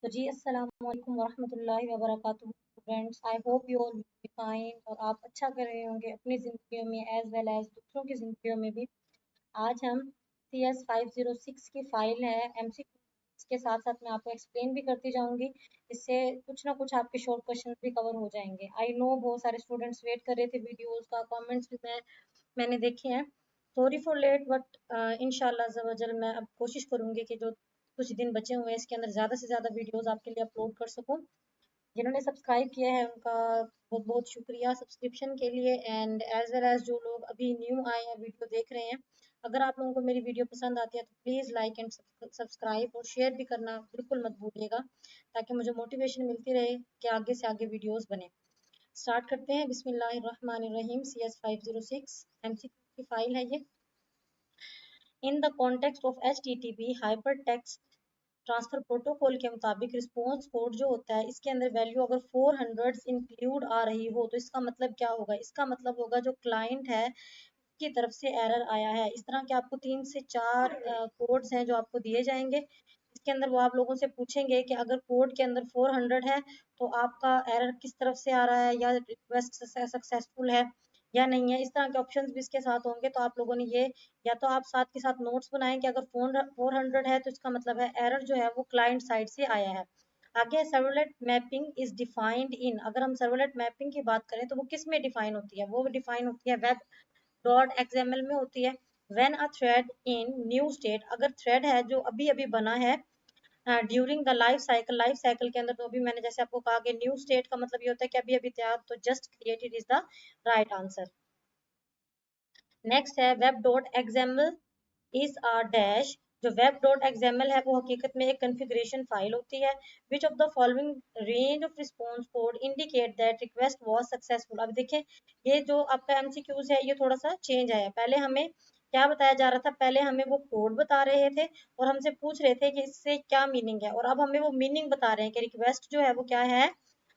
तो जी अस्सलाम वालेकुम वरहमतुल्लाहि वबरकातुहू friends. I hope you all be fine और आप अच्छा कर रहे होंगे अपनी ज़िंदगियों में एज वेल एज दूसरों की ज़िंदगियों में भी। आज हम CS 506 की फ़ाइल है MCQ के साथ साथ मैं आपको एक्सप्लेन भी करती जाऊंगी। इससे कुछ ना कुछ आपके शॉर्ट क्वेश्चन भी कवर हो जाएंगे। आई नो बहुत सारे स्टूडेंट्स वेट कर रहे थे वीडियोज़ का, कॉमेंट्स भी मैंने देखे हैं। सॉरी फॉर लेट बट इंशाल्लाह अज़्ज़ा वजल मैं अब कोशिश करूंगी कि जो कुछ दिन बचे हुए हैं इसके अंदर ज़्यादा से ज़्यादा वीडियोस आपके लिए अपलोड कर सकूं। जिन्होंने सब्सक्राइब किया है उनका बहुत बहुत शुक्रिया सब्सक्रिप्शन के लिए, एंड एज वेल एज जो लोग अभी न्यू आए हैं वीडियो देख रहे हैं, अगर आप लोगों को मेरी वीडियो पसंद आती है तो प्लीज़ लाइक एंड सब्सक्राइब और शेयर भी करना बिल्कुल मत भूलिएगा, ताकि मुझे मोटिवेशन मिलती रहे कि आगे से आगे वीडियोस बने। स्टार्ट करते हैं। बिस्मिल्लाहिर्रहमानिर्रहीम। CS 506 MCQ की फाइल है ये। इन the context of HTTP hyper text transfer protocol के मुताबिक रिस्पॉन्स कोड जो होता है इसके अंदर वैल्यू अगर 400 इंक्लूड आ रही हो तो इसका मतलब क्या होगा? इसका मतलब होगा जो क्लाइंट है की तरफ से एरर आया है। इस तरह के आपको 3 से 4 कोड्स हैं जो आपको दिए जाएंगे। इसके अंदर वो आप लोगों से पूछेंगे कि अगर कोड के अंदर 400 है तो आपका एरर किस तरफ से आ रहा है, या रिक्वेस्ट सक्सेसफुल है या नहीं है। इस तरह के ऑप्शंस भी इसके साथ होंगे, तो आप लोगों ने ये या तो आप साथ के साथ नोट्स बनाएं कि अगर 400 है तो इसका मतलब है एरर जो है वो क्लाइंट साइड से आया है। आगे servlet mapping is defined in. अगर हम सर्वलेट मैपिंग की बात करें तो वो किस में डिफाइन होती है? वो डिफाइन होती है वेब डॉट XML में होती है। When a thread in new state, अगर थ्रेड है जो अभी अभी बना है ड्यूरिंग द लाइफ साइकिल के अंदर, तो अभी मैंने जैसे आपको कहा कि न्यू स्टेट का मतलब ये होता है कि अभी अभी तैयार, तो just created is the right answer. Next है web dot XML is a dash. जो वेब डॉट एक्सएमएल है वो हकीकत में एक कॉन्फ़िगरेशन फाइल होती है। Which of the following range of response code indicate that request was successful. अब देखिए ये जो आपका एमसीक्यूज है ये थोड़ा सा चेंज आया। पहले हमें क्या बताया जा रहा था? पहले हमें वो कोड बता रहे थे और हमसे पूछ रहे थे कि इससे क्या मीनिंग है, और अब हमें वो मीनिंग बता रहे हैं कि रिक्वेस्ट जो है वो क्या है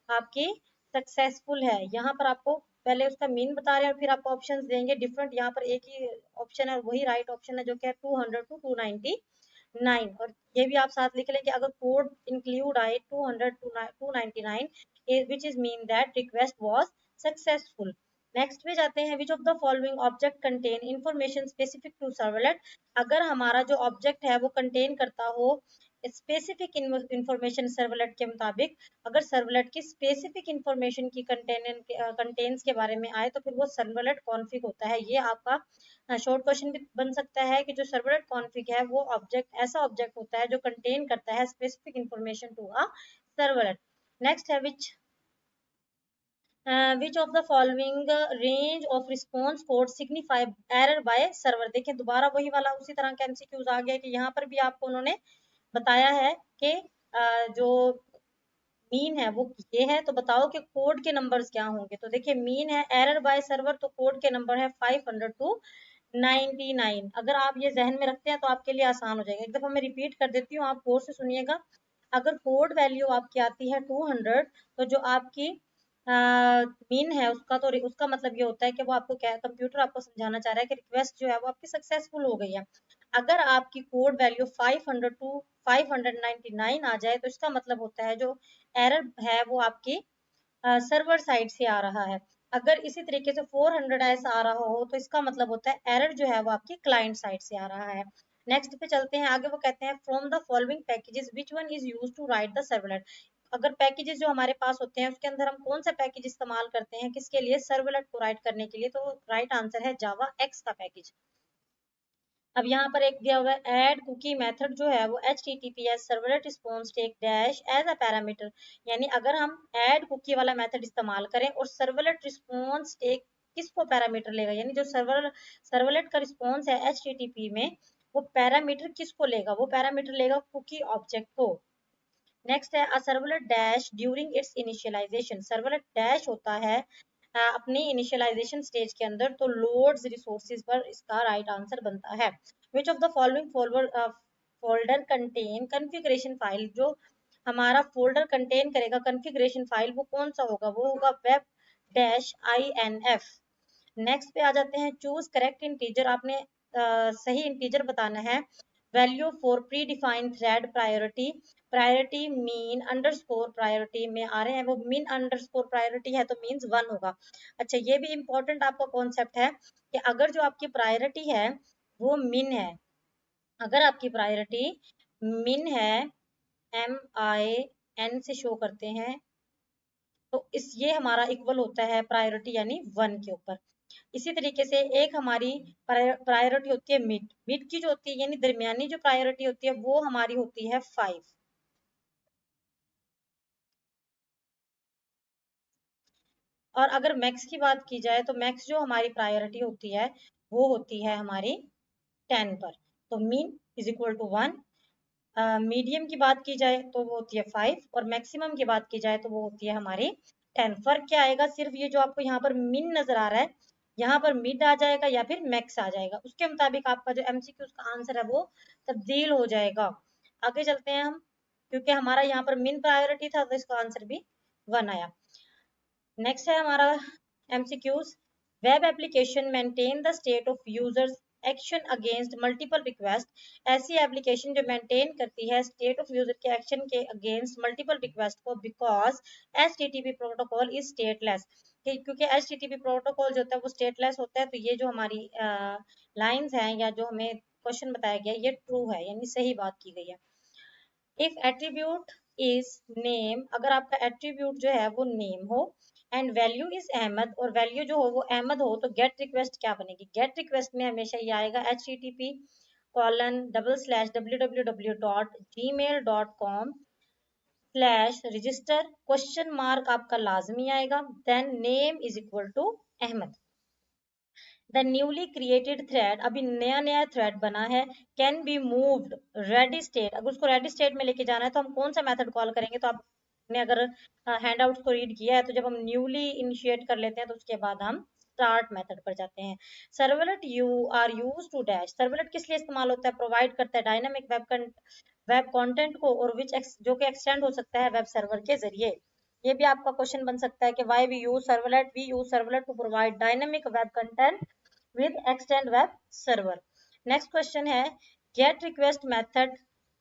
आपकी सक्सेसफुल है। यहाँ पर आपको पहले उसका मीन बता रहे हैं और फिर आपको ऑप्शंस देंगे डिफरेंट। यहाँ पर एक ही ऑप्शन है और वही राइट ऑप्शन है जो कि है 200 टू 299। और ये भी आप साथ लिख लें कि अगर कोड इंक्लूड आए 200 to 299 which is mean that request was successful. Next पे जाते हैं। Which of the following object contain information specific to servlet. अगर हमारा जो ऑब्जेक्ट है वो कंटेन करता हो स्पेसिफिक इंफॉर्मेशन सर्वलेट के मुताबिक, अगर सर्वलेट की स्पेसिफिक इंफॉर्मेशन की कंटेंट्स के बारे में आए तो फिर वो सर्वलेट कॉन्फ़िग होता है। ये आपका शॉर्ट क्वेश्चन भी बन सकता है कि जो सर्वलेट कॉन्फ़िग है वो ऑब्जेक्ट ऐसा ऑब्जेक्ट होता है जो कंटेन करता है specific information to a servlet. Next है which of the following range of response code signify error by server. देखिए दोबारा वही वाला उसी तरह का एमसीक्यूज आ गया कि यहाँ पर भी आपको उन्होंने बताया है कि जो मीन है वो ये है, तो बताओ कि कोड के नंबर्स क्या होंगे। तो देखिए मीन है एरर बाय सर्वर, तो कोड के नंबर है 500 टू 99। अगर आप ये जहन में रखते हैं तो आपके लिए आसान हो जाएगा। एक दफा मैं रिपीट कर देती हूँ, आप गौर से सुनिएगा। अगर कोड वैल्यू आपकी आती है 200, तो जो आपकी मीन है उसका, तो उसका मतलब ये होता है कि वो आपको क्या, कंप्यूटर आपको समझाना चाह रहा है कि रिक्वेस्ट जो है वो आपकी सक्सेसफुल हो गई है। अगर आपकी कोड वैल्यू 500 टू 599 आ जाए तो इसका मतलब होता है जो एरर है वो आपकी सर्वर साइड से आ रहा है। अगर इसी तरीके से 400 ऐसा आ रहा हो तो इसका मतलब होता है एरर जो है वो आपकी क्लाइंट साइड से आ रहा है। नेक्स्ट पे चलते हैं आगे। वो कहते हैं from the following packages which one is use to write the servlet. अगर पैकेजेस जो हमारे पास होते हैं उसके अंदर हम कौन सा पैकेज इस्तेमाल करते हैं किसके लिए? सर्वलेट को राइट करने के लिए। तो राइट आंसर है जावा एक्स का पैकेज। अब यहाँ पर एक दिया हुआ है ऐड कुकी मेथड जो है वो HTTPS servlet response take dash as a parameter. यानी अगर हम ऐड कुकी वाला मेथड इस्तेमाल करें और सर्वलेट रिस्पॉन्स टेक किसको पैरामीटर लेगा, यानी जो सर्वलेट का रिस्पॉन्स है HTTP में वो पैरामीटर किसको लेगा? वो पैरामीटर लेगा कुकी ऑब्जेक्ट को। नेक्स्ट है servlet dash during its initialization. Servlet dash होता है अपनी इनिशियलाइजेशन स्टेज के अंदर, तो लोड्स रिसोर्सेज पर इसका राइट आंसर बनता है। Which of the following folder contain configuration file. जो हमारा फोल्डर कंटेन करेगा कॉन्फ़िगरेशन फाइल वो कौन सा होगा? वो होगा वेब डैश INF। नेक्स्ट पे आ जाते हैं। Choose correct integer. आपने सही इंटीजर बताना है। Value for pre defined thread priority, priority mean underscore priority में आ रहे हैं, वो मीन अंडरस्कोर प्रायोरिटी है तो मीन्स 1 होगा। अच्छा, ये भी इंपॉर्टेंट आपका कॉन्सेप्ट है कि अगर जो आपकी प्रायोरिटी है वो मिन है, अगर आपकी प्रायोरिटी मिन है, MIN से शो करते हैं, तो इस ये हमारा इक्वल होता है प्रायोरिटी यानी 1 के ऊपर। इसी तरीके से एक हमारी प्रायोरिटी होती है मिड, मिड की जो होती है यानी दरमियानी जो प्रायोरिटी होती है वो हमारी होती है 5। और अगर मैक्स की बात की जाए तो मैक्स जो हमारी प्रायोरिटी होती है वो होती है हमारी 10 पर। तो mean is equal to 1, medium की बात की जाए तो वो होती है 5, और मैक्सिमम की बात की जाए तो वो होती है हमारी 10। फर्क क्या आएगा, सिर्फ ये जो आपको यहाँ पर मिन नजर आ रहा है, यहाँ पर मिड आ जाएगा या फिर मैक्स आ जाएगा, उसके मुताबिक आपका जो MCQ का आंसर है वो तब्दील हो जाएगा। आगे चलते हैं हम, क्योंकि हमारा यहाँ पर मिन प्रायोरिटी था तो इसका आंसर भी 1 आया। नेक्स्ट है हमारा MCQs। Web application maintain the state of users action against multiple request. ऐसी एप्लीकेशन जो मेंटेन करती है स्टेट ऑफ यूजर के एक्शन के अगेंस्ट मल्टीपल रिक्वेस्ट को, because HTTP protocol is stateless. क्योंकि HTTP प्रोटोकॉल जो होता है वो स्टेटलेस होता है, तो ये जो हमारी लाइंस हैं या जो हमें क्वेश्चन बताया गया ये ट्रू है यानी सही बात की गई है। इफ एट्रीब्यूट इज नेम, अगर आपका एट्रीब्यूट जो है वो नेम हो एंड वैल्यू इज अहमद, और वैल्यू जो हो वो अहमद हो, तो गेट रिक्वेस्ट क्या बनेगी, गेट रिक्वेस्ट में हमेशा ये आएगा http://www.gmail.com/register, क्वेश्चन मार्क आपका लाजमी आएगा, then name is equal to Ahmad. The newly created thread, अभी नया नया थ्रेड बना है, can be moved ready state, अगर उसको रेडी स्टेट में लेके जाना है तो हम कौन सा मेथड कॉल करेंगे, तो आपने अगर हैंड आउट को रीड किया है तो जब हम न्यूली इनिशिएट कर लेते हैं तो उसके बाद हम स्टार्ट मेथड पर जाते हैं। Servlet you are use to dash, servlet किस लिए इस्तेमाल होता है, प्रोवाइड करता है डायनामिक वेब कंटेंट को, और विच जो कि एक्सटेंड हो सकता है वेब सर्वर के जरिए। ये भी आपका क्वेश्चन बन सकता है कि why we use servlet to provide dynamic web content with extend web server. Next question है get request method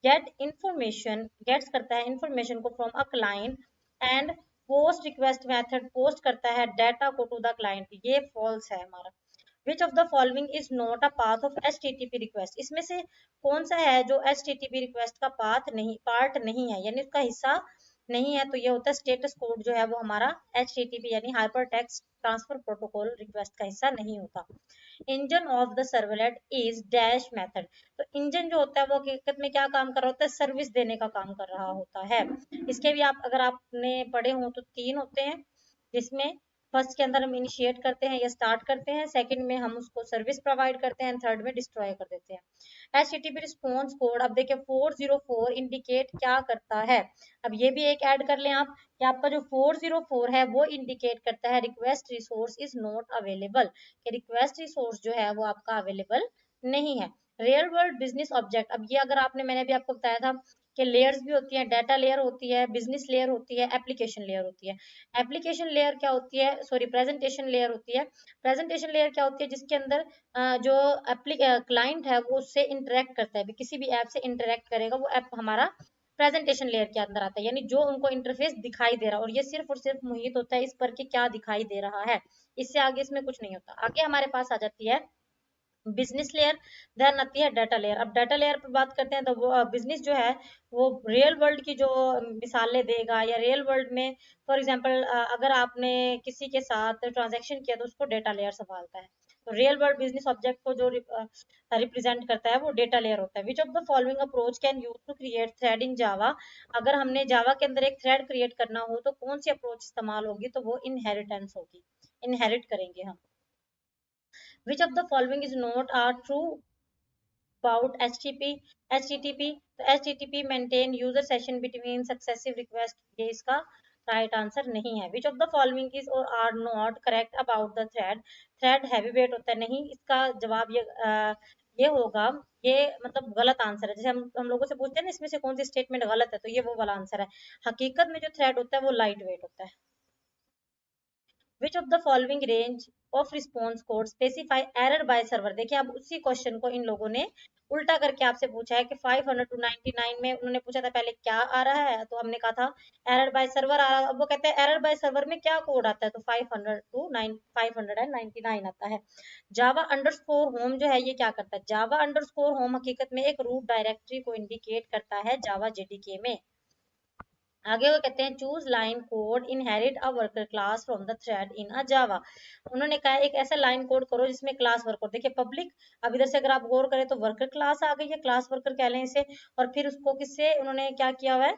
get information, gets करता है information को from a client, and post request method post करता है data को to the client, ये false है हमारा। which of the following is not a path of HTTP request, इसमें से कौन सा है जो HTTP request का पार्ट नहीं है यानी उसका हिस्सा नहीं है, तो ये होता है स्टेटस कोड जो है वो हमारा HTTP यानी hyper text transfer protocol request का हिस्सा नहीं होता। Engine of the servlet is dash method, तो इंजन जो होता है वो हकीकत में क्या काम कर रहा होता है, सर्विस देने का काम कर रहा होता है। इसके भी आप अगर आपने पढ़े हो तो 3 होते हैं, जिसमें फर्स्ट के अंदर हम इनिशिएट करते हैं या स्टार्ट करते हैं, सेकंड में हम उसको सर्विस प्रोवाइड करते हैं, थर्ड में डिस्ट्रॉय कर देते हैं। HTTP रिस्पॉन्स कोड, अब देखिए 404 इंडिकेट क्या करता है, अब ये भी एक ऐड कर लें आप कि आपका जो 404 है वो इंडिकेट करता है request resource is not available, कि रिक्वेस्ट रिसोर्स जो है वो आपका अवेलेबल नहीं है। रियल वर्ल्ड बिजनेस ऑब्जेक्ट, अब ये अगर आपने, मैंने भी आपको बताया था कि लेयर्स भी होती हैं, डाटा लेयर होती है, बिजनेस लेयर होती है, एप्लीकेशन लेयर होती है। एप्लीकेशन लेयर क्या होती है, सॉरी प्रेजेंटेशन लेयर होती है। प्रेजेंटेशन लेयर क्या होती है, जिसके अंदर जो क्लाइंट है वो उससे इंटरेक्ट करता है, किसी भी ऐप से इंटरेक्ट करेगा वो ऐप हमारा प्रेजेंटेशन लेयर के अंदर आता है, यानी जो उनको इंटरफेस दिखाई दे रहा है, और ये सिर्फ और सिर्फ मुहित होता है इस पर कि क्या दिखाई दे रहा है, इससे आगे इसमें कुछ नहीं होता। आगे हमारे पास आ जाती है बिजनेस लेयर, देन आती है डाटा लेयर। अब डाटा लेयर पर बात करते हैं तो वो बिजनेस जो है वो रियल वर्ल्ड की जो मिसालें देगा, या रियल वर्ल्ड में फॉर एग्जांपल अगर आपने किसी के साथ ट्रांजैक्शन किया तो उसको डाटा लेयर संभालता है। तो रियल वर्ल्ड बिजनेस ऑब्जेक्ट को जो रिप्रेजेंट करता है वो डाटा लेयर होता है। Which of the following approach can use to create thread in Java, अगर हमने जावा के अंदर एक थ्रेड क्रिएट करना हो तो कौन सी अप्रोच इस्तेमाल होगी, तो वो इनहेरिटेंस होगी, इनहेरिट करेंगे हम। Which of the following is not are true about HTTP? तो HTTP maintain user session between successive request, ये इसका राइट आंसर नहीं है। Which of the following is or are not correct about the thread? Thread heavy weight होता है, नहीं, इसका जवाब ये होगा, ये मतलब गलत आंसर है। जैसे हम लोगों से पूछते हैं ना इसमें से कौन सी स्टेटमेंट गलत है, तो ये वो वाला आंसर है। हकीकत में जो थ्रेड होता है वो लाइट वेट होता है। Which of the following range of response code specify error by server. देखिए अब उसी क्वेश्चन को इन लोगों ने उल्टा करके आपसे पूछा है कि 500 टू 99 में उन्होंने पूछा था पहले क्या आ रहा है, तो हमने कहा था एरर बाय सर्वर आ रहा है। अब वो कहते हैं एरर बाय सर्वर में क्या कोड आता है, तो 500 आता है। जावा अंडरस्कोर होम जो है ये क्या करता है, जावा अंडरस्कोर होम हकीकत में एक रूट डायरेक्टरी को इंडिकेट करता है जावा जेडीके में। आगे वो कहते हैं choose line code inherit a worker class from the thread in a Java. उन्होंने कहा एक ऐसा लाइन कोड करो जिसमें क्लास वर्कर, देखिए पब्लिक, अब इधर से अगर आप गौर करें तो वर्कर क्लास आ गई है, क्लास वर्कर कह लें इसे, और फिर उसको किससे उन्होंने क्या किया हुआ है,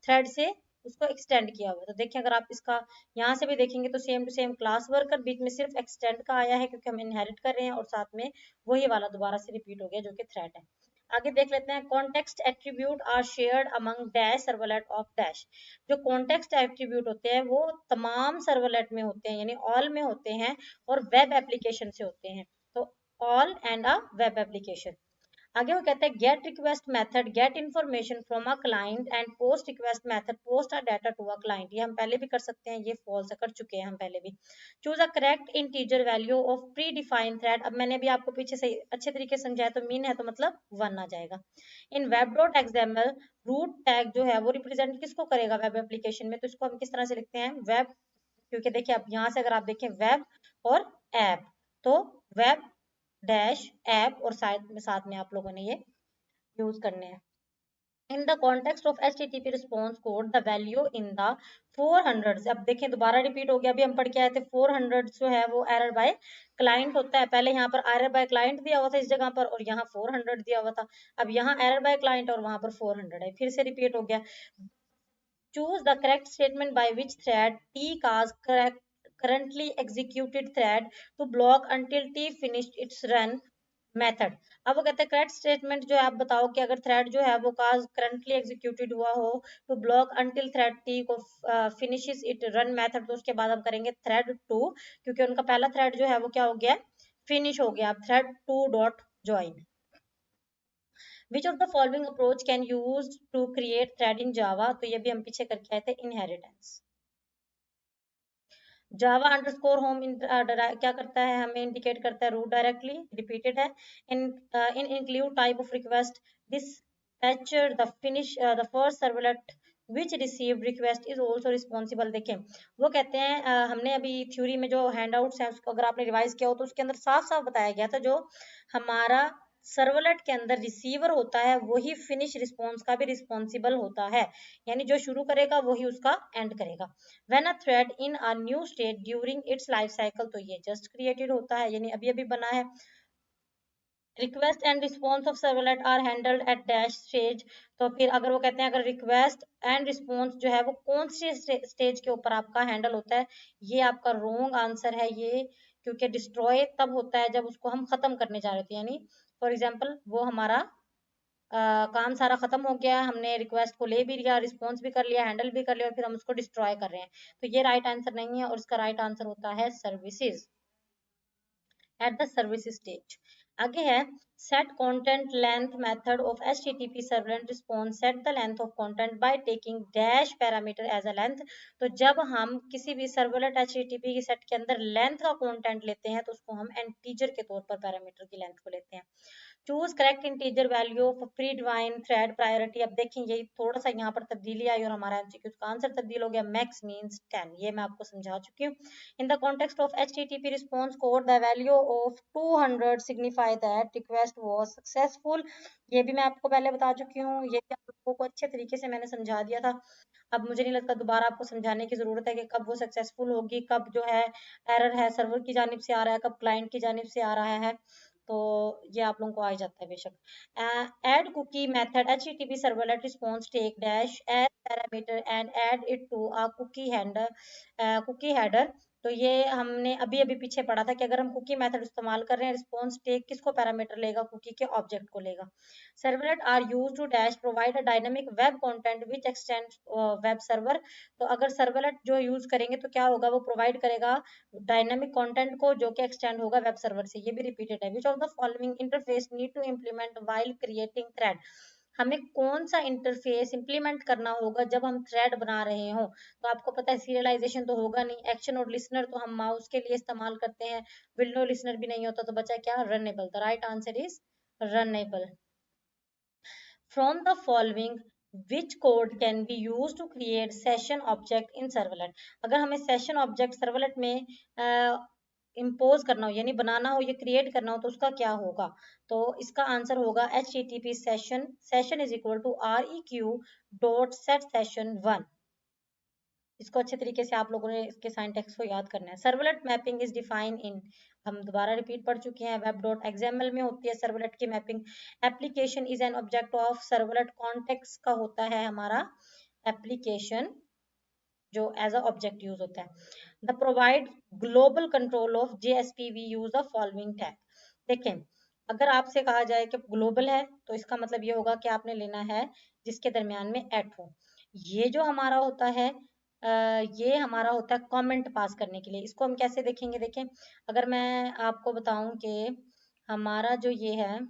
थ्रेड से उसको एक्सटेंड किया हुआ है। तो देखिए अगर आप इसका यहाँ से भी देखेंगे तो same to same class worker, बीच में सिर्फ एक्सटेंड का आया है क्योंकि हम इनहेरिट कर रहे हैं, और साथ में वही वाला दोबारा से रिपीट हो गया जो कि थ्रेड है। आगे देख लेते हैं context attribute are shared among dash servlet of dash. जो कॉन्टेक्स्ट एट्रीब्यूट होते हैं वो तमाम सर्वलेट में होते हैं, यानी ऑल में होते हैं, और वेब एप्लीकेशन से होते हैं, तो all and a web application. आगे वो कहते हैं get request method get information from a client and post request method post a data to a client. ये हम पहले भी कर सकते हैं, ये फॉल्स कर चुके हैं हम पहले भी। Choose a correct integer value of pre defined thread. अब मैंने भी आपको पीछे से अच्छे तरीके से समझाया, तो मीन है तो मतलब 1 आ जाएगा। In web dot XML root tag जो है वो रिप्रेजेंट किसको करेगा वेब एप्लीकेशन में, तो इसको हम किस तरह से लिखते हैं वेब, क्योंकि देखिए अब यहाँ से अगर आप देखें वेब और ऐप, तो वेब डैश ऐप, और साथ में आप लोगों ने ये यूज करने हैं। इन the context of HTTP response code the value in the 400, अब देखें दोबारा रिपीट हो गया, अभी हम पढ़ के आए थे 400 जो है वो एरर बाय क्लाइंट होता है, पहले यहाँ पर एरर बाय क्लाइंट दिया हुआ था इस जगह पर, और यहाँ 400 दिया हुआ था, अब यहाँ एरर बाय क्लाइंट और वहां पर 400 है, फिर से रिपीट हो गया। Choose the correct statement by which thread T cause correct currently executed thread to block until T finished its run method. अब वो कहते हैं करेक्ट स्टेटमेंट जो है आप बताओ कि अगर थ्रेड जो है वो काज करंटली एग्जीक्यूटेड हुआ हो तो ब्लॉक अंटिल थ्रेड टी को फिनिशेस इट रन मेथड, तो उसके बाद हम करेंगे थ्रेड टू, क्योंकि उनका पहला थ्रेड जो है वो क्या हो गया, फिनिश हो गया। अब thread two dot join. Which of the following approach can use to create thread in Java, तो ये भी हम पीछे करके आए थे इनहेरिटेंस। जावा अंडरस्कोर होम क्या करता है, हमें इंडिकेट करता है रूट डायरेक्टली रिपीटेड है। In in include type of request dispatcher the finish the first servlet which received request is also responsible। देखें वो कहते हैं हमने अभी थ्योरी में जो हैंडआउट्स हैं उसको अगर आपने रिवाइज किया हो तो उसके अंदर साफ साफ बताया गया था, जो हमारा सर्वलेट के अंदर रिसीवर होता है वही फिनिश रिस्पॉन्स का भी रिस्पॉन्सिबल होता है, यानी जो शुरू करेगा वही उसका एंड करेगा। When a thread in a new state during its life cycle, तो ये जस्ट क्रिएटेड होता है, यानी अभी अभी बना है। Request and response of servlet are handled at dash stage, तो फिर अगर वो कहते हैं अगर रिक्वेस्ट एंड रिस्पॉन्स जो है वो कौन सी स्टेज के ऊपर आपका हैंडल होता है, ये आपका रॉन्ग आंसर है ये, क्योंकि डिस्ट्रॉय तब होता है जब उसको हम खत्म करने जा रहे थे, यानी फॉर एग्जाम्पल वो हमारा काम सारा खत्म हो गया, हमने रिक्वेस्ट को ले भी लिया, रिस्पॉन्स भी कर लिया, हैंडल भी कर लिया, और फिर हम उसको डिस्ट्रॉय कर रहे हैं, तो ये राइट आंसर नहीं है, और इसका राइट आंसर होता है services, at the service stage. आगे है set content length method of HTTP servlet response set the length of content by taking dash parameter as a length। तो जब हम किसी भी सर्वलेट HTTP की सेट के अंदर लेंथ का कंटेंट लेते हैं तो उसको हम इंटीजर के तौर पर पैरामीटर की लेंथ को लेते हैं। Choose correct integer value of pre defined thread priority. अब देखें यही थोड़ा सा यहाँ पर तब्दीली आई और हमारा एमसीक्यू का आंसर तब्दील हो गया, मैक्स मींस 10, ये मैं आपको समझा चुकी हूँ। इन the context of HTTP response code the value of 200 signify that request was successful, ये भी मैं आपको पहले बता चुकी हूँ, ये भी आप लोगों को अच्छे तरीके से मैंने समझा दिया था। अब मुझे नहीं लगता दोबारा आपको समझाने की जरूरत है कि कब वो सक्सेसफुल होगी, कब जो है एरर है सर्वर की जानिब से आ रहा है, कब क्लाइंट की जानिब से आ रहा है, तो ये आप लोगों को आ ही जाता है बेशक। Add cookie method HTTP servlet response take dash add parameter and add it to a cookie header. तो ये हमने अभी अभी पीछे पढ़ा था कि अगर हम कुकी मेथड इस्तेमाल कर रहे हैं, रिस्पॉन्स टेक किसको पैरामीटर लेगा, कुकी के ऑब्जेक्ट को लेगा। Servlet are use to dash provide a dynamic web content which extend web server. तो अगर सर्वलेट जो यूज करेंगे तो क्या होगा, वो प्रोवाइड करेगा डायनामिक कंटेंट को जो कि एक्सटेंड होगा वेब सर्वर से, ये भी रिपीटेड है। Which of the following interface need to implement while creating thread. हमें कौन सा इंटरफेस इंप्लीमेंट करना होगा जब हम थ्रेड बना रहे हो। तो आपको पता है सीरियलाइजेशन तो होगा नहीं, एक्शन और लिसनर तो हम माउस के लिए इस्तेमाल करते हैं, विंडो लिसनर भी नहीं होता, तो बचा क्या, runnable. The right answer is runnable. From the following, which code can be used to create session object in servlet? अगर हमें session object servlet में इम्पोज करना हो, यानी बनाना हो, ये क्रिएट करना हो, तो उसका क्या होगा? तो इसका आंसर होगा http session is equal to req.setSession1। इसको अच्छे तरीके से आप लोगों ने इसके सिंटैक्स को याद करना है। Servlet mapping is defined in, हम दोबारा रिपीट पढ़ चुके हैं, वेब डॉट एक्सएमएल में होती है सर्वलेट की mapping. Application is an object of servlet, context का होता है हमारा एप्लीकेशन जो एज अ ऑब्जेक्ट यूज होता है। The provide global control of JSP we use the following tag. देखें, अगर आपसे कहा जाए कि ग्लोबल है तो इसका मतलब ये होगा कि आपने लेना है जिसके दरमियान में एट हो। ये जो हमारा होता है ये हमारा होता है कमेंट पास करने के लिए। इसको हम कैसे देखेंगे, देखें, अगर मैं आपको बताऊं कि हमारा जो ये है,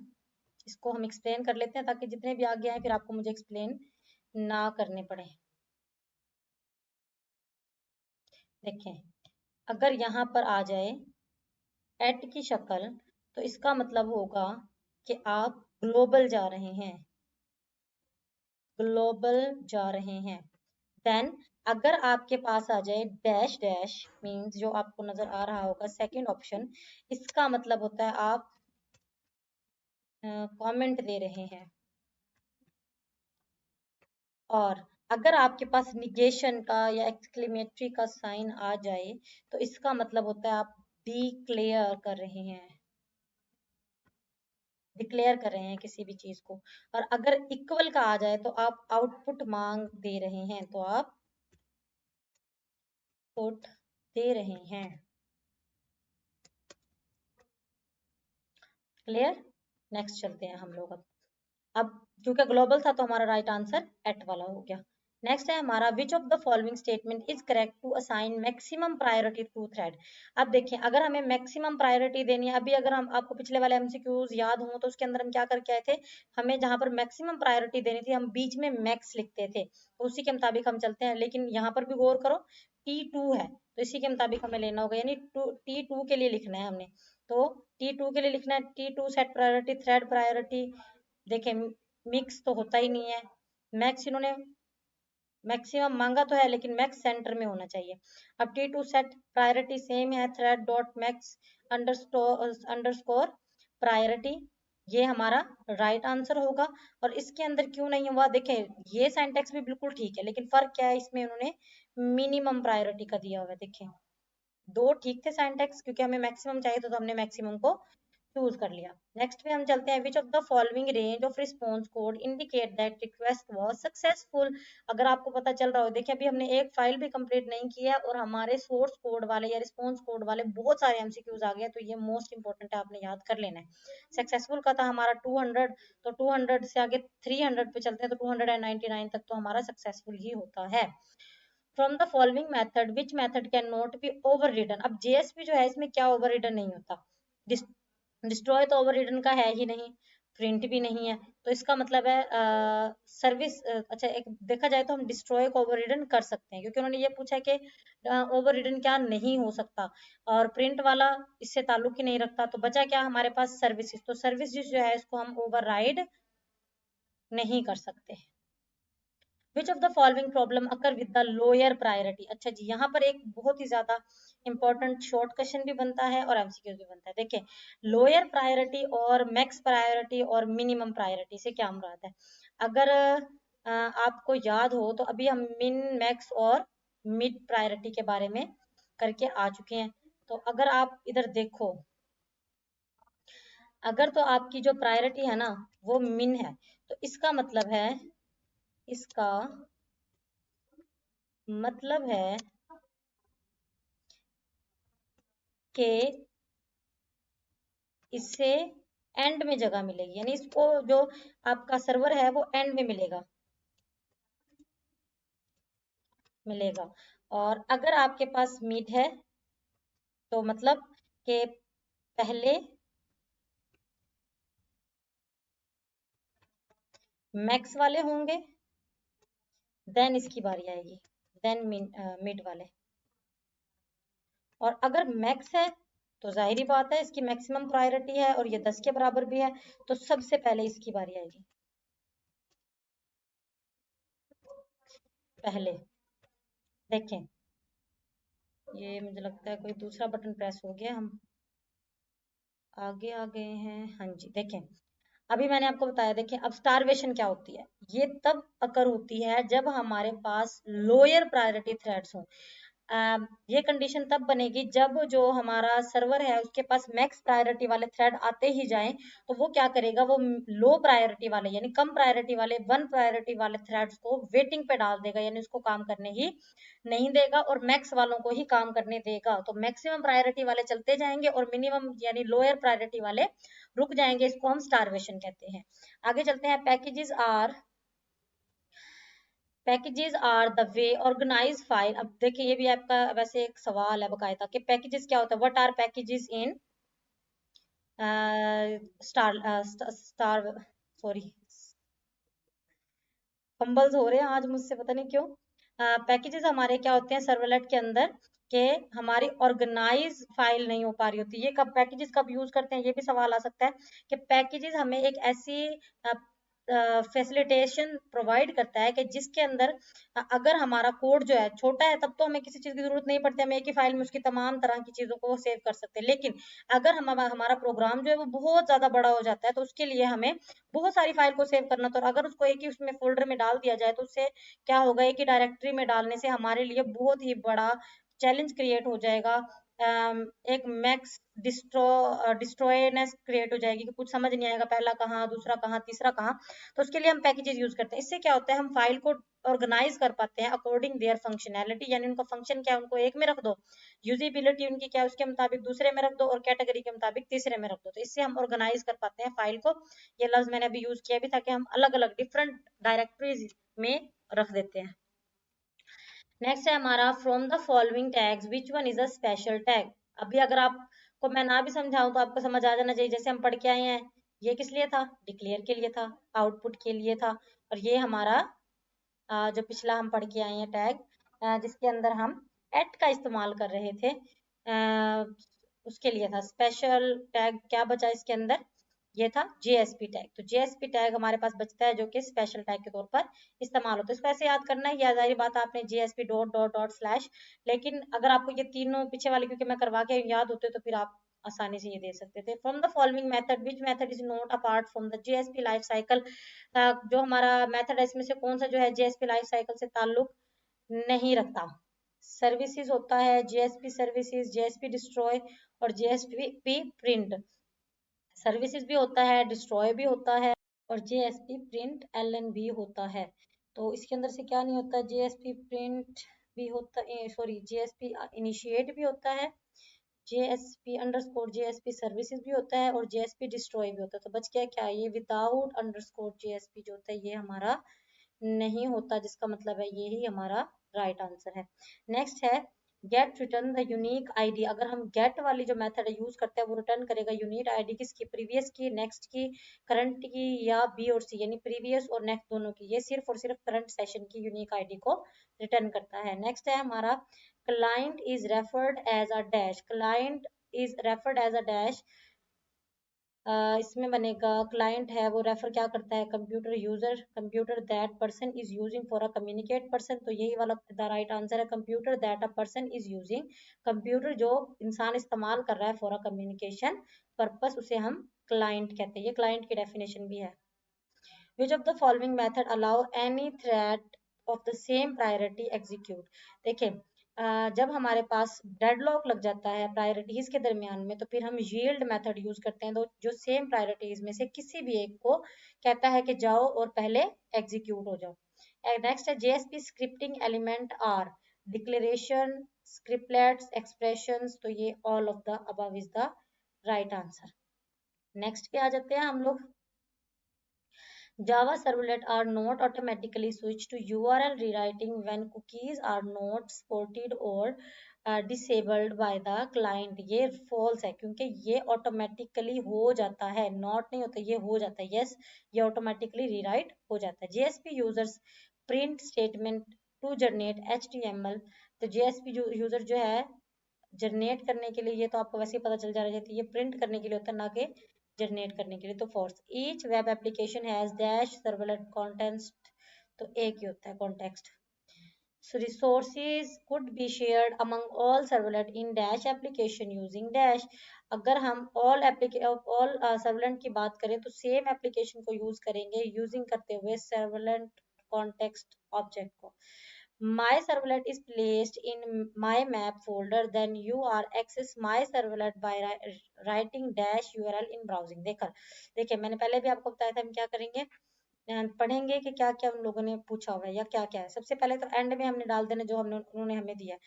इसको हम एक्सप्लेन कर लेते हैं ताकि जितने भी आगे आए फिर आपको मुझे एक्सप्लेन ना करने पड़े। देखें, अगर यहाँ पर आ जाए एट की शक्ल, तो इसका मतलब होगा कि आप ग्लोबल जा रहे हैं, ग्लोबल जा रहे हैं। देन अगर आपके पास आ जाए डैश डैश, मींस जो आपको नजर आ रहा होगा सेकंड ऑप्शन, इसका मतलब होता है आप कमेंट दे रहे हैं। और अगर आपके पास निगेशन का या एक्सक्लेमेटरी का साइन आ जाए तो इसका मतलब होता है आप डिक्लेयर कर रहे हैं, डिक्लेयर कर रहे हैं किसी भी चीज को। और अगर इक्वल का आ जाए तो आप आउटपुट मांग दे रहे हैं, तो आप पुट दे रहे हैं। क्लियर? नेक्स्ट चलते हैं हम लोग। अब क्योंकि ग्लोबल था तो हमारा राइट आंसर एट वाला हो गया। नेक्स्ट है हमारा, which of the following statement is correct to assign maximum priority to thread. अब देखिए, अगर हमें मैक्सिमम प्रायोरिटी देनी है, अभी अगर हम आपको पिछले वाले एमसीक्यूज याद हो तो उसके अंदर हम क्या करके आए थे, हमें जहां पर मैक्सिमम प्रायोरिटी देनी थी हम बीच में मैक्स लिखते थे, तो उसी के मुताबिक हम चलते हैं। लेकिन यहाँ पर भी गौर करो, T2 है तो इसी के मुताबिक हमें लेना होगा, यानी T2 के लिए लिखना है हमने। तो T2 के लिए लिखना है T2 set priority thread priority. देखें, मिक्स तो होता ही नहीं है, मैक्स इन्होंने मैक्सिमम मांगा तो है लेकिन मैक्स सेंटर में होना चाहिए। अब T2 सेट प्रायोरिटी सेम है, thread dot max underscore priority, ये हमारा राइट आंसर होगा। और इसके अंदर क्यों नहीं हुआ, देखें ये सिंटैक्स भी बिल्कुल ठीक है लेकिन फर्क क्या है, इसमें उन्होंने मिनिमम प्रायोरिटी का दिया हुआ है। देखें, दो ठीक थे सिंटैक्स, क्योंकि हमें मैक्सिमम चाहिए था तो हमने मैक्सिमम को चूज कर लिया। नेक्स्ट पे हम चलते हैं, which of the following range of response code indicate that request was successful. अगर आपको पता चल रहा हो, देखिए अभी हमने एक फाइल भी कंप्लीट नहीं किया है और हमारे सोर्स कोड वाले या रिस्पॉन्स कोड वाले बहुत सारे एमसीक्यूज आ गए, तो ये मोस्ट इंपॉर्टेंट है, आपने याद कर लेना है। सक्सेसफुल का था हमारा 200, तो 200 से आगे 300 पे चलते हैं तो 299 तक तो हमारा सक्सेसफुल ही होता है। From the following method which method can not be over ridden. अब जेएसपी जो है इसमें क्या ओवर रिडन नहीं होता, डिस्ट्रॉय तो ओवर रिडन का है ही नहीं, प्रिंट भी नहीं है, तो इसका मतलब है सर्विस। अच्छा, एक देखा जाए तो हम डिस्ट्रॉय को ओवर रिडन कर सकते हैं, क्योंकि उन्होंने ये पूछा कि ओवर रिडन क्या नहीं हो सकता, और प्रिंट वाला इससे ताल्लुक ही नहीं रखता, तो बचा क्या हमारे पास सर्विसेज। तो सर्विसेज जो है इसको हम ओवरराइड नहीं कर सकते। विच of the following problem occur with the lower priority. अच्छा जी, यहाँ पर एक बहुत ही ज्यादा इंपॉर्टेंट शॉर्ट क्वेश्चन भी बनता है और एमसीक्यू भी बनता है। देखिए, लोअर प्रायोरिटी और मैक्स प्रायोरिटी और मिनिमम प्रायोरिटी से क्या मुराद है। अगर आपको याद हो तो अभी हम मिन मैक्स और मिड प्रायोरिटी के बारे में करके आ चुके हैं। तो अगर आप इधर देखो, अगर तो आपकी जो प्रायोरिटी है ना वो मिन है, तो इसका मतलब है, इसका मतलब है कि इससे एंड में जगह मिलेगी, यानी इसको जो आपका सर्वर है वो एंड में मिलेगा। और अगर आपके पास मिड है तो मतलब कि पहले मैक्स वाले होंगे देन इसकी बारी आएगी, देन मिड वाले। और अगर मैक्स है तो जाहिर बात है इसकी मैक्सिमम प्रायोरिटी है और ये 10 के बराबर भी है, तो सबसे पहले इसकी बारी आएगी। पहले देखें, ये मुझे लगता है कोई दूसरा बटन प्रेस हो गया, हम आगे आ गए हैं। हाँ जी, देखें अभी मैंने आपको बताया। देखें अब स्टारवेशन क्या होती है, ये तब अकर होती है जब हमारे पास लोअर प्रायोरिटी थ्रेड्स हों। ये कंडीशन तब बनेगी जब जो हमारा सर्वर है उसके पास मैक्स प्रायोरिटी वाले थ्रेड आते ही जाएं, तो वो क्या करेगा, वो लो प्रायोरिटी वाले यानी कम प्रायोरिटी वाले 1 प्रायोरिटी वाले थ्रेड्स को वेटिंग पे डाल देगा, यानी उसको काम करने ही नहीं देगा और मैक्स वालों को ही काम करने देगा। तो मैक्सिमम प्रायोरिटी वाले चलते जाएंगे और मिनिमम यानी लोअर प्रायोरिटी वाले रुक जाएंगे, इसको हम स्टारवेशन कहते हैं। आगे चलते हैं। Packages are the way organize file. अब देखिए ये भी आपका वैसे एक सवाल है बकायदा कि पैकेजेस क्या होता है, what are packages in star star sorry fumbles हो रहे हैं आज मुझसे, पता नहीं क्यों। पैकेजेस हमारे क्या होते हैं सर्वलेट के अंदर, के हमारी ऑर्गेनाइज फाइल नहीं हो पा रही होती। ये कब पैकेजेस कब यूज करते हैं, ये भी सवाल आ सकता है कि पैकेजेस हमें एक ऐसी फैसिलिटेशन प्रोवाइड करता है कि जिसके अंदर अगर हमारा कोड जो है छोटा है तब तो हमें किसी चीज की जरूरत नहीं पड़ती, हम एक ही फाइल में उसकी तमाम तरह की चीजों को सेव कर सकते हैं। लेकिन अगर हमारा प्रोग्राम जो है वो बहुत ज्यादा बड़ा हो जाता है तो उसके लिए हमें बहुत सारी फाइल को सेव करना, तो अगर उसको एक ही उसमें फोल्डर में डाल दिया जाए तो उससे क्या होगा, एक ही डायरेक्टरी में डालने से हमारे लिए बहुत ही बड़ा चैलेंज क्रिएट हो जाएगा। एक मैक्स डिस्ट्रॉयनेस क्रिएट हो जाएगी कि कुछ समझ नहीं आएगा, पहला कहाँ दूसरा कहाँ तीसरा कहाँ। तो उसके लिए हम पैकेजेस यूज करते हैं। इससे क्या होता है, हम फाइल को ऑर्गेनाइज कर पाते हैं अकॉर्डिंग देयर फंक्शनैलिटी, यानी उनका फंक्शन क्या है उनको एक में रख दो, यूजिबिलिटी उनकी क्या है उसके मुताबिक दूसरे में रख दो और कैटेगरी के मुताबिक तीसरे में रख दो। तो इससे हम ऑर्गेनाइज कर पाते हैं फाइल को। ये लफ्ज मैंने अभी यूज किया भी था कि हम अलग अलग डिफरेंट डायरेक्टरीज में रख देते हैं। नेक्स्ट है हमारा from the following tags which one is a special tag. अभी अगर आपको मैं ना भी समझाऊं तो आपको समझ आ जाना चाहिए। जैसे हम पढ़ के आए हैं, ये किस लिए था, डिक्लेयर के लिए था, आउटपुट के लिए था। और ये हमारा जो पिछला हम पढ़ के आए हैं टैग, जिसके अंदर हम एट का इस्तेमाल कर रहे थे, उसके लिए था। स्पेशल टैग क्या बचा इसके अंदर, ये था जेएसपी टैग। तो जेएसपी टैग हमारे पास बचता है जो कि स्पेशल टैग के तौर पर इस्तेमाल होता है। इसको ऐसे याद करना है, जाहिर बात आपने JSP dot dot dot slash, लेकिन अगर आपको ये तीनों पीछे वाले क्योंकि मैं करवा के याद होते तो फिर आप आसानी से ये दे सकते थे। From the following method which method is not apart from the JSP life cycle. जो हमारा मेथड है इसमें से कौन सा जो है जेएसपी लाइफ साइकिल से ताल्लुक नहीं रखता। सर्विसेज होता है जेएसपी सर्विसेज, जेएसपी डिस्ट्रॉय और जेएसपी प्रिंट। सर्विसेज भी होता है, डिस्ट्रॉय भी होता है और जेएसपी प्रिंट एलएन भी होता है। तो इसके अंदर से क्या नहीं होता, जेएसपी प्रिंट भी होता है, सॉरी जेएसपी इनिशिएट भी होता है, जेएसपी अंडरस्कोर जेएसपी सर्विसेज भी होता है और जेएसपी डिस्ट्रॉय भी होता है। तो बच गया क्या, ये विदाउट अंडरस्कोर जेएसपी जो होता है ये हमारा नहीं होता, जिसका मतलब है ये ही हमारा राइट आंसर है। नेक्स्ट है get return the unique ID. अगर हम गेट वाली जो मेथड यूज करते हैं वो रिटर्न करेगा यूनिक आईडी किसकी, प्रीवियस की, नेक्स्ट की, करंट की या बी और सी, यानी प्रीवियस और नेक्स्ट दोनों की। ये सिर्फ और सिर्फ करंट सेशन की यूनिक आईडी को रिटर्न करता है। नेक्स्ट है हमारा client is referred as a dash. Client is referred as a dash, इसमें बनेगा क्लाइंट है वो रेफर क्या करता है, computer user, computer that person is using for a communicate person. तो यही वाला द राइट आंसर है, computer that a person is using. Computer जो इंसान इस्तेमाल कर रहा है फॉर अ कम्युनिकेशन पर्पस, उसे हम क्लाइंट कहते हैं। ये क्लाइंट की डेफिनेशन भी है। Which of the following method allow any thread of the same priority execute. देखिए जब हमारे पास डेडलॉक लग जाता है प्रायोरिटीज के दरमियान में तो फिर हम यील्ड मेथड यूज करते हैं, तो जो सेम प्रायोरिटीज में से किसी भी एक को कहता है कि जाओ और पहले एग्जीक्यूट हो जाओ। नेक्स्ट है JSP scripting element are declaration, scriptlets, expressions. तो ये all of the above is the right answer. Next पे आ जाते हैं हम लोग। Java servlet are not automatically switched to URL rewriting when cookies are not supported or disabled by the client. ये false है क्योंकि ये automatically हो जाता है, not नहीं होता, ये हो जाता है. Yes, ये automatically rewrite हो जाता है. JSP users print statement to generate HTML. तो JSP user जो है जनरेट करने के लिए, ये तो आपको वैसे ही पता चल जा रहा है, ये प्रिंट करने के लिए होता है ना कि जनरेट करने के लिए. तो force each web application has dash servlet context. तो एक ही होता है context. So resources could be shared among all servlet in dash application using dash. अगर हम all servlet की बात करें तो सेम एप्लीकेशन को यूज करेंगे यूजिंग करते हुए servlet context object को. My servlet is placed in my map folder, then you are access my servlet by writing dash URL in browsing. देखिए मैंने पहले भी आपको बताया था हम क्या करेंगे, पढ़ेंगे कि क्या क्या उन लोगों ने पूछा हुआ है या क्या क्या है. सबसे पहले तो एंड में हमने डाल देना जो हमने उन्होंने हमें दिया है.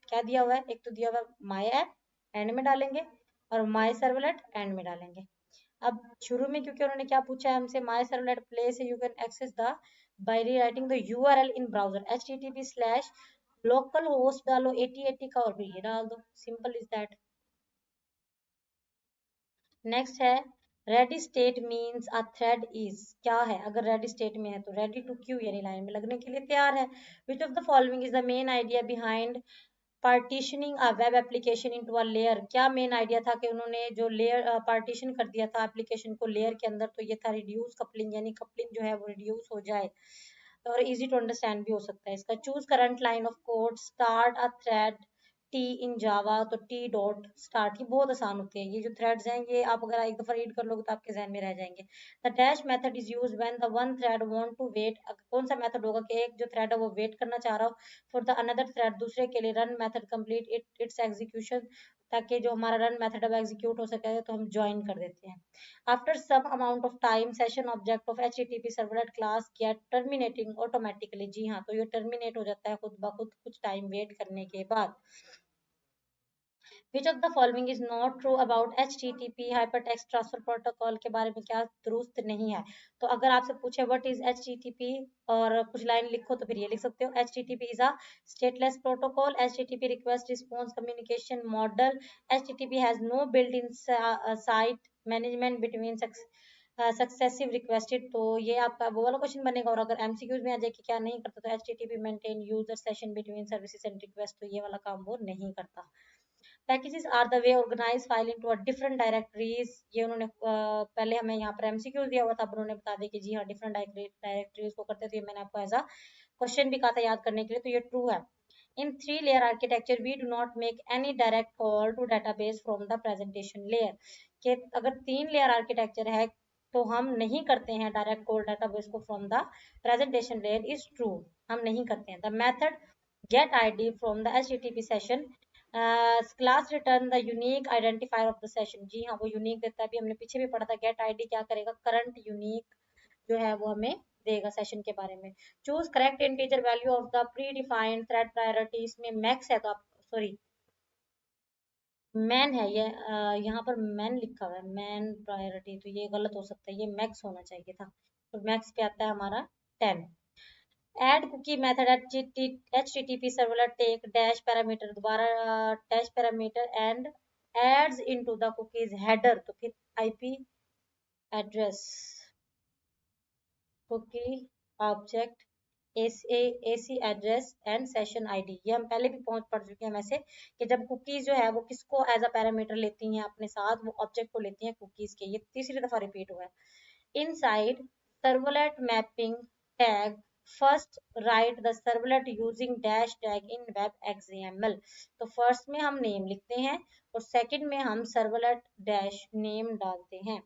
क्या दिया हुआ है, एक तो दिया हुआ है माई ऐप एंड में डालेंगे और माई सर्वलेट एंड में डालेंगे. अब शुरू में क्योंकि उन्होंने क्या पूछा है हमसे, my servlet place you can access the by rewriting the URL in browser http slash local host डालो 8080 का और भी ये डाल दो. Simple is that. नेक्स्ट है ready state means a thread is. क्या है, अगर रेडी स्टेट में है तो रेडी टू क्यू यानी लाइन में लगने के लिए तैयार है. Which of the following is the main idea behind partitioning a web application into a layer. क्या मेन आइडिया था कि उन्होंने जो लेयर पार्टीशन कर दिया था एप्लीकेशन को लेयर के अंदर, तो ये था रिड्यूस कपलिंग, यानी कपलिंग जो है वो रिड्यूस हो जाए. और इजी टू अंडरस्टैंड भी हो सकता है इसका. Choose current line of code, start a thread T in Java. तो टी डॉट स्टार्ट, ये बहुत आसान होती है. ये जो थ्रेड्स हैं ये आप अगर एक दफा रीड कर लोगे तो आपके जहन में रह जाएंगे. The dash method is use when the one thread want to wait. कौन सा मेथड होगा कि एक जो थ्रेड है वो वेट करना चाह रहा हो फॉर द अनदर थ्रेड, दूसरे के लिए. Run method complete it's execution, ताकि जो हमारा रन मेथड है वो एग्जीक्यूट हो सके, तो हम ज्वाइन कर देते हैं. After some amount of time, session object of HTTP servlet class get terminating automatically. जी हाँ, तो ये terminate हो जाता है खुद ब खुद कुछ टाइम वेट करने के बाद. Which of the following is not true about HTTP hypertext transfer protocol? के बारे में क्या दुरुस्त नहीं है. तो अगर आपसे पूछे what is HTTP और कुछ लाइन लिखो तो फिर ये लिख सकते हो. HTTP is a stateless protocol. HTTP request response communication model. HTTP has no built-in site management between successive requested. तो ये आपका वो वाला क्वेश्चन बनेगा. और अगर एमसीक्यूज में आ जाए कि क्या नहीं करता, तो HTTP maintain user session between services and request. तो ये वाला काम वो नहीं करता. Packages are the way organize file into a different directories. ये उन्होंने पहले हमें यहाँ पर एमसीक्यू दिया हुआ था, अब उन्होंने बता दिया कि जी हाँ डिफरेंट डायरेक्टरीज को करते. तो ये मैंने आपको एज अ क्वेश्चन भी कहा था याद करने के लिए, तो ये ट्रू है. In three-layer architecture, we do not make any direct call to database from the presentation layer. कि अगर 3 लेयर आर्किटेक्चर है तो हम नहीं करते हैं डायरेक्ट कॉल डाटाबेस को from the presentation layer. Is true, हम नहीं करते हैं. The method get ID from the HTTP session class return the unique identifier of the session. जी हाँ, वो यूनिक देता है. अभी हमने पीछे भी पढ़ा था. गेट आईडी क्या करेगा, करंट यूनिक जो है वो हमें देगा सेशन के बारे में. Choose correct integer value of the pre defined thread priority. इसमें मैक्स है तो आप सॉरी मैन है ये, यहाँ पर मैन लिखा हुआ है, मैन प्रायोरिटी, तो ये गलत हो सकता है, ये मैक्स होना चाहिए था. तो मैक्स पे आता है हमारा 10. Add cookie method HTTP servlet take dash parameter, दोबारा dash parameter and adds into the cookies header. तो फिर IP address cookie object AC address and session ID. ये हम पहले भी पढ़ चुके हैं वैसे, कि जब कुकीज जो है वो किसको एज अ पैरामीटर लेती हैं अपने साथ, वो ऑब्जेक्ट को लेती हैं कुकीज के. ये तीसरी दफा रिपीट हुआ है. Inside servlet mapping tag first right the servlet using dash tag in web XAML. तो फर्स्ट में हम नेम लिखते हैं और सेकंड में हम सर्वलेट डैश नेम डालते हैं.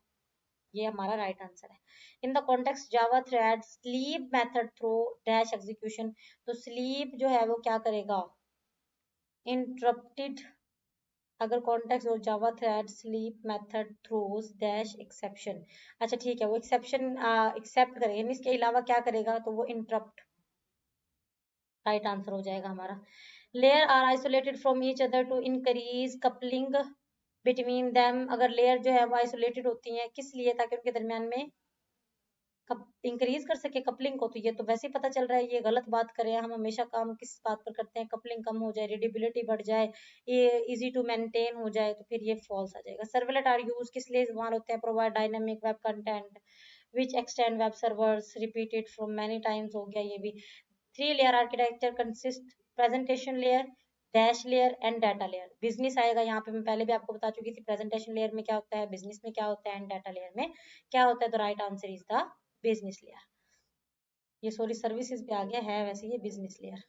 ये हमारा राइट आंसर है. In the context Java thread sleep method throw dash execution. तो स्लीप जो है वो क्या करेगा, इंटरप्टेड. अगर कॉन्टेक्स्ट हो Java thread sleep method throws dash exception. अच्छा ठीक है, वो एक्सेप्शन एक्सेप्ट करेगा, इसके अलावा क्या करेगा, तो वो इंटरप्ट. राइट आंसर हो जाएगा हमारा. Layer are isolated from each other to increase coupling between them. अगर लेयर जो है वो आइसोलेटेड होती हैं किस लिए, ताकि उनके दरमियान में इंक्रीज कर सके कपलिंग को, तो ये तो वैसे ही पता चल रहा है ये गलत बात कर रहे हैं। हम हमेशा काम किस बात पर करते हैं, कपलिंग कम हो जाए, रीडेबिलिटी बढ़ जाए, ये इजी टू मेंटेन हो जाए, तो फिर ये फॉल्स आ जाएगा। सर्वलेट आर यूज किस लिए इस्तेमाल होते हैं? Provide dynamic web content which extend web servers repeated from many times, हो गया ये भी। 3 layer architecture consist presentation layer, dash layer and data layer. Business आएगा यहाँ पे, मैं पहले भी आपको बता चुकी थी प्रेजेंटेशन लेयर में क्या होता है, बिजनेस में क्या होता है, एंड डाटा लेयर में क्या होता है। तो right answer is the business layer. ये सॉरी सर्विसेज पे आ गया है, वैसे ये बिजनेस लेयर।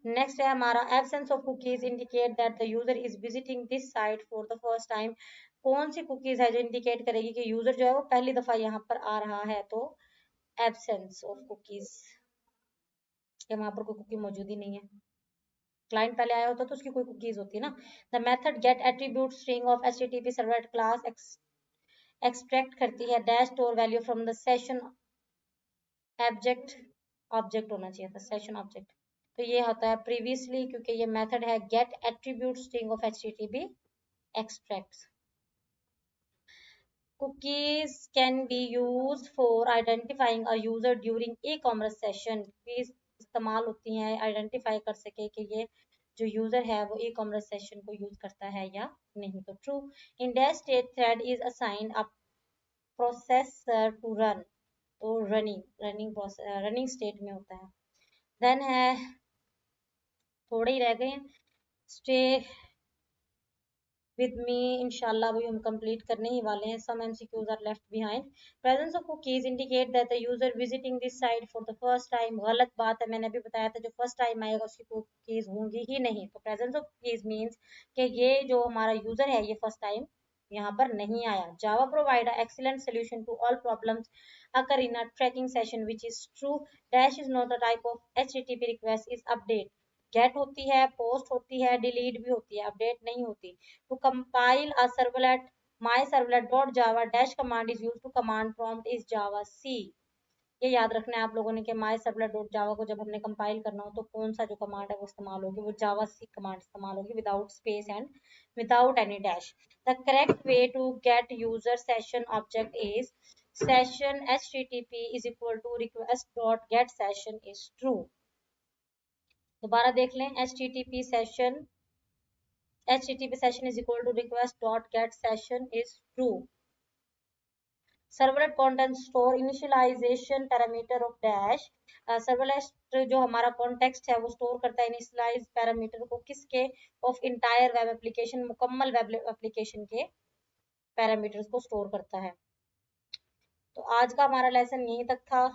नेक्स्ट है हमारा absence of cookies indicate that the user is visiting this site for the first time. कौन सी कुकीज है जो इंडिकेट करेगी कि यूजर जो है वो पहली दफा यहाँ पर आ रहा है? तो एब्सेंस ऑफ कुकीज, कि वहां पर कोई कुकी मौजूद ही नहीं है। क्लाइंट पहले आया होता तो उसकी कोई कुकीज होती है ना। The method gate attribute string of HTTP servlet class extract करती है dash store value from the session object, object होना चाहिए था सेशन ऑब्जेक्ट। तो ये होता है प्रीवियसली, क्योंकि ये मेथड है get attribute string of HTTP extracts. cookies can be used for identifying a user during e-commerce session। cookies इस्तेमाल होती हैं आइडेंटिफाई कर सके कि ये जो यूजर है वो ई कॉमर्स सेशन को यूज करता है या नहीं। तो true. In dash state thread is assigned a processor to run, तो रनिंग स्टेट में होता है। देन है, थोड़े ही रह गए हैं, स्टे विद मी, इंशाल्लाह अभी हम कंप्लीट करने ही वाले हैं। Some MCQs are left behind. Presence of cookies indicate that the user visiting this site for the first time. गलत बात है, मैंने अभी बताया था जो फर्स्ट टाइम आएगा उसकी कुकीज होंगी ही नहीं। तो प्रेजेंस ऑफ कुकीज मींस कि ये जो हमारा यूजर है ये फर्स्ट टाइम यहाँ पर नहीं आया। Java provide excellent solution to all problems occur in a tracking session which is true। dash is not the type of http request is update। Get होती है, पोस्ट होती है, डिलीट भी होती है, अपडेट नहीं होती। To compile a servlet, my servlet dot Java dash command is use to command prompt is javac. ये याद रखना है आप लोगों ने कि माई सर्वलेट डॉट जावा को जब हमने कंपाइल करना हो तो कौन सा जो कमांड है वो इस्तेमाल होगी, वो जावा सी कमांड इस्तेमाल होगी without space and without any dash. The correct way to get user session object is session http is equal to request dot get session is true। दोबारा देख लें, http session is equal to request dot get session is true। Servlet content store initialization parameter of dash. Servlet जो हमारा context है वो store करता है initialise parameter को, किसके? ऑफ इंटायर वेब एप्लीकेशन, मुकम्मल वेब एप्लीकेशन के पैरामीटर्स को स्टोर करता है। तो आज का हमारा लेसन यहीं तक था।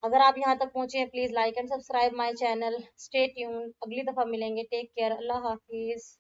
अगर आप यहाँ तक पहुंचे हैं please like and subscribe my channel. Stay tune, अगली दफा मिलेंगे। टेक केयर, अल्लाह हाफिज।